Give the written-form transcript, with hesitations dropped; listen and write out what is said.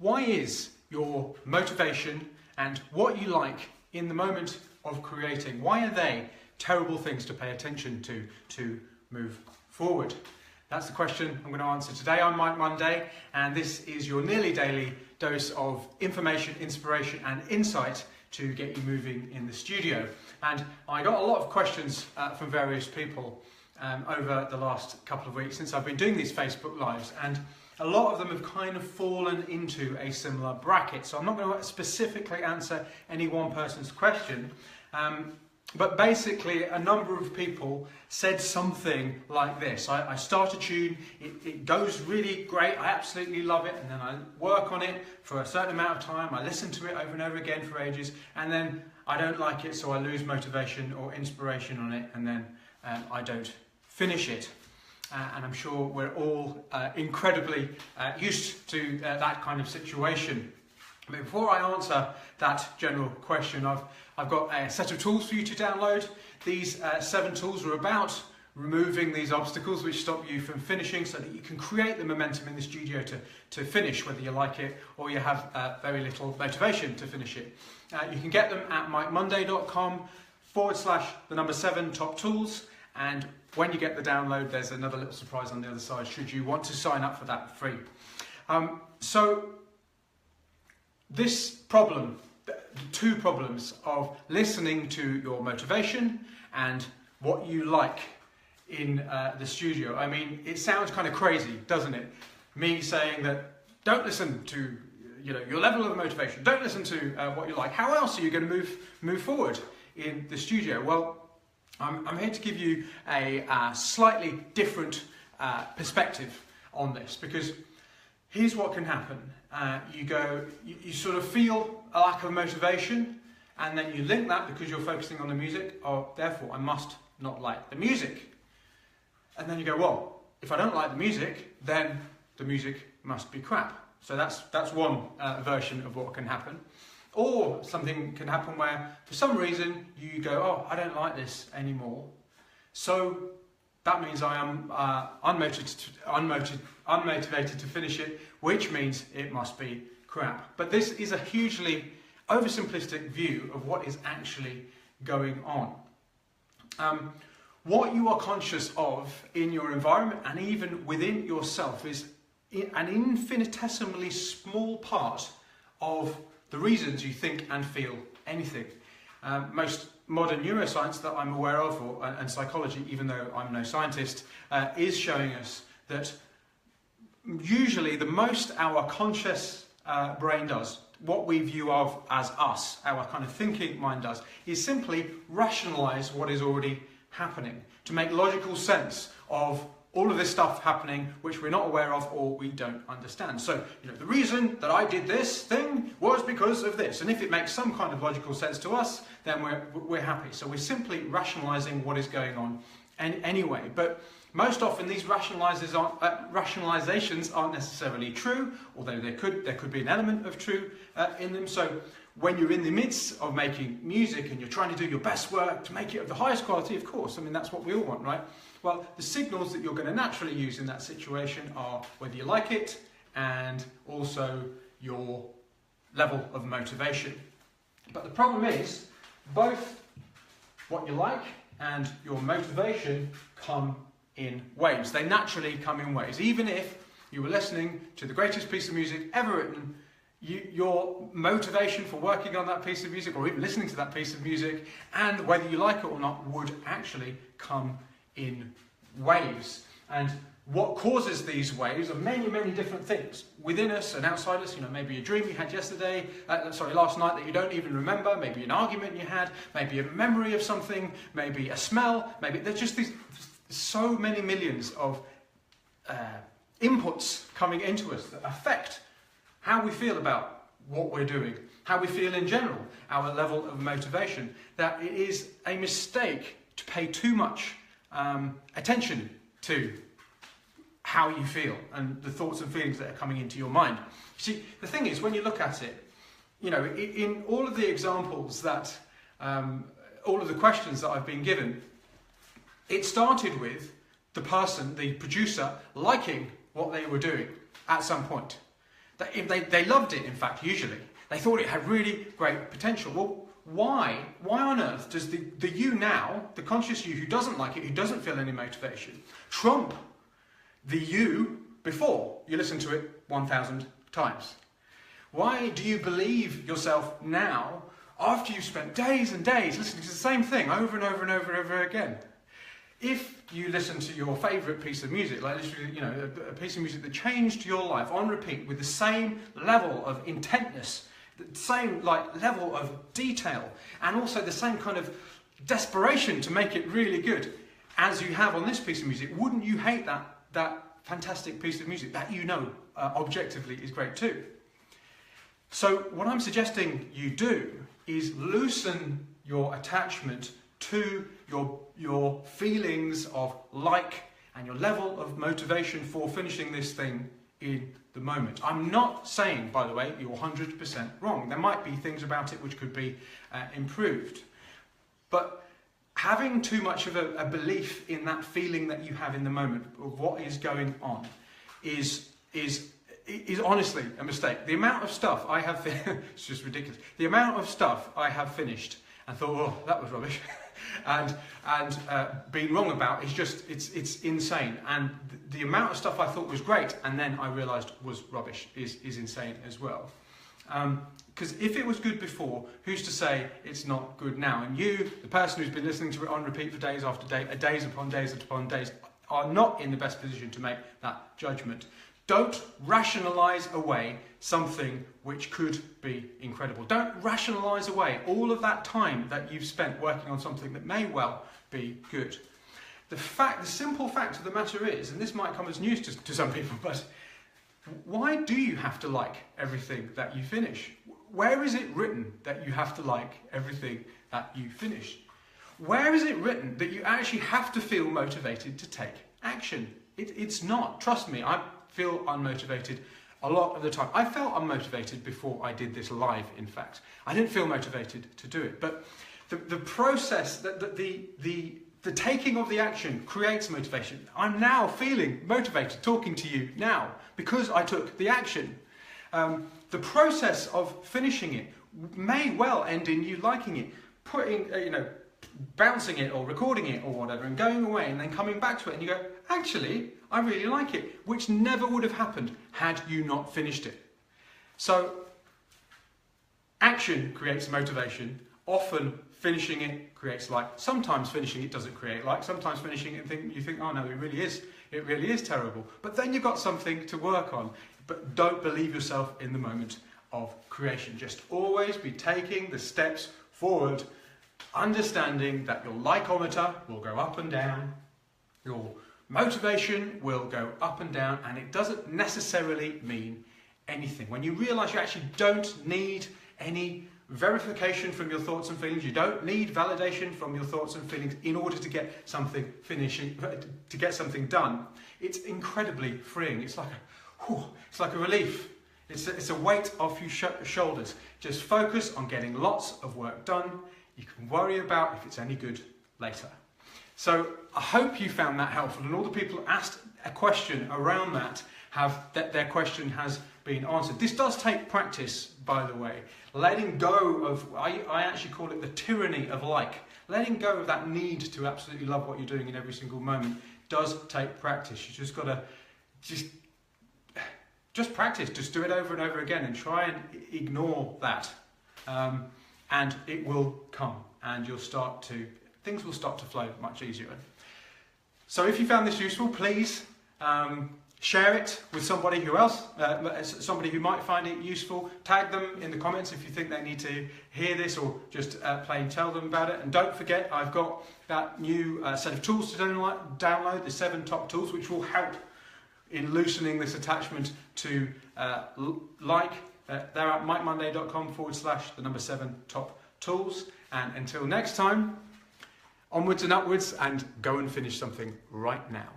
Why is your motivation and what you like in the moment of creating, why are they terrible things to pay attention to move forward? That's the question I'm going to answer today on Mike Monday, and this is your nearly daily dose of information, inspiration and insight to get you moving in the studio. And I got a lot of questions from various people over the last couple of weeks since I've been doing these Facebook Lives, and a lot of them have kind of fallen into a similar bracket. So I'm not going to specifically answer any one person's question, but basically a number of people said something like this. I start a tune, it goes really great, I absolutely love it, and then I work on it for a certain amount of time, I listen to it over and over again for ages, and then I don't like it, so I lose motivation or inspiration on it, and then I don't finish it. And I'm sure we're all incredibly used to that kind of situation. But before I answer that general question, I've got a set of tools for you to download. These 7 tools are about removing these obstacles which stop you from finishing, so that you can create the momentum in the studio to finish, whether you like it or you have very little motivation to finish it. You can get them at mikemonday.com/7 top tools, and when you get the download, there's another little surprise on the other side should you want to sign up for that free. So this problem, the 2 problems of listening to your motivation and what you like in the studio. I mean, it sounds kind of crazy, doesn't it? Me saying that don't listen to your level of motivation, don't listen to what you like. How else are you going to move forward in the studio? Well, I'm here to give you a slightly different perspective on this, because here's what can happen. You sort of feel a lack of motivation, and then you link that because you're focusing on the music, therefore I must not like the music. And then you go, well, if I don't like the music, then the music must be crap. So that's one version of what can happen. Or something can happen where, for some reason, you go, oh, I don't like this anymore. So that means I am unmotivated to finish it, which means it must be crap. But this is a hugely oversimplistic view of what is actually going on. What you are conscious of in your environment and even within yourself is an infinitesimally small part of the reasons you think and feel anything. Most modern neuroscience that I'm aware of, and psychology, even though I'm no scientist, is showing us that usually the most our conscious brain does, what we view of as us, our kind of thinking mind does, is simply rationalize what is already happening, to make logical sense of all of this stuff happening which we're not aware of or we don't understand. So, the reason that I did this thing was because of this. And if it makes some kind of logical sense to us, then we're happy. So we're simply rationalizing what is going on anyway. But most often these rationalizations aren't necessarily true, although there could be an element of true in them. So when you're in the midst of making music and you're trying to do your best work to make it of the highest quality, of course, I mean, that's what we all want, right? Well, the signals that you're going to naturally use in that situation are whether you like it and also your level of motivation. But the problem is, both what you like and your motivation come in waves. They naturally come in waves. Even if you were listening to the greatest piece of music ever written, your motivation for working on that piece of music, or even listening to that piece of music, and whether you like it or not, would actually come in waves. And what causes these waves are many, many different things within us and outside us. Maybe a dream you had last night that you don't even remember, maybe an argument you had, maybe a memory of something, maybe a smell, maybe there's just so many millions of inputs coming into us that affect how we feel about what we're doing, how we feel in general, our level of motivation, that it is a mistake to pay too much attention to how you feel and the thoughts and feelings that are coming into your mind. See, the thing is, when you look at it, in all of the examples that, all of the questions that I've been given, it started with the person, the producer, liking what they were doing at some point. They loved it, in fact, usually. They thought it had really great potential. Well, why? Why on earth does the you now, the conscious you who doesn't like it, who doesn't feel any motivation, trump the you before you listen to it 1,000 times? Why do you believe yourself now after you've spent days and days listening to the same thing over and over and over and over again? If you listen to your favourite piece of music, like literally, a piece of music that changed your life on repeat with the same level of intentness, the same level of detail, and also the same kind of desperation to make it really good as you have on this piece of music, wouldn't you hate that fantastic piece of music that objectively is great too? So what I'm suggesting you do is loosen your attachment to your feelings of like and your level of motivation for finishing this thing in the moment. I'm not saying, by the way, you're 100% wrong. There might be things about it which could be improved. But having too much of a belief in that feeling that you have in the moment of what is going on is honestly a mistake. The amount of stuff I have, it's just ridiculous. The amount of stuff I have finished and thought, oh, that was rubbish, and been wrong about is just, it's insane. And the amount of stuff I thought was great and then I realised was rubbish is insane as well. Because if it was good before, who's to say it's not good now? And you, the person who's been listening to it on repeat for days after days upon days upon days, are not in the best position to make that judgment. Don't rationalise away something which could be incredible. Don't rationalise away all of that time that you've spent working on something that may well be good. The simple fact of the matter is, and this might come as news to some people, but why do you have to like everything that you finish? Where is it written that you have to like everything that you finish? Where is it written that you actually have to feel motivated to take action? It's not. Trust me, I feel unmotivated a lot of the time. I felt unmotivated before I did this live, in fact. I didn't feel motivated to do it, but the process, the taking of the action creates motivation. I'm now feeling motivated talking to you now because I took the action. The process of finishing it may well end in you liking it, bouncing it or recording it or whatever and going away and then coming back to it and you go, actually, I really like it, which never would have happened had you not finished it. So, action creates motivation. Often finishing it creates like. Sometimes finishing it doesn't create like. Sometimes finishing it you think, oh no, it really is terrible. But then you've got something to work on. But don't believe yourself in the moment of creation. Just always be taking the steps forward, understanding that your likeometer will go up and down, your motivation will go up and down, and it doesn't necessarily mean anything. When you realise you actually don't need any verification from your thoughts and feelings, you don't need validation from your thoughts and feelings in order to get something done, it's incredibly freeing. It's like a relief. It's a weight off your shoulders. Just focus on getting lots of work done. You can worry about if it's any good later. So I hope you found that helpful, and all the people who asked a question around that their question has been answered. This does take practice, by the way. Letting go of, I actually call it the tyranny of like. Letting go of that need to absolutely love what you're doing in every single moment does take practice. You just got to just practice. Just do it over and over again and try and ignore that. And it will come, and things will start to flow much easier. So if you found this useful, please share it with somebody somebody who might find it useful. Tag them in the comments if you think they need to hear this, or just plain tell them about it. And don't forget, I've got that new set of tools to download, the 7 top tools, which will help in loosening this attachment to they're at mikemonday.com/7 top tools. And until next time, onwards and upwards, and go and finish something right now.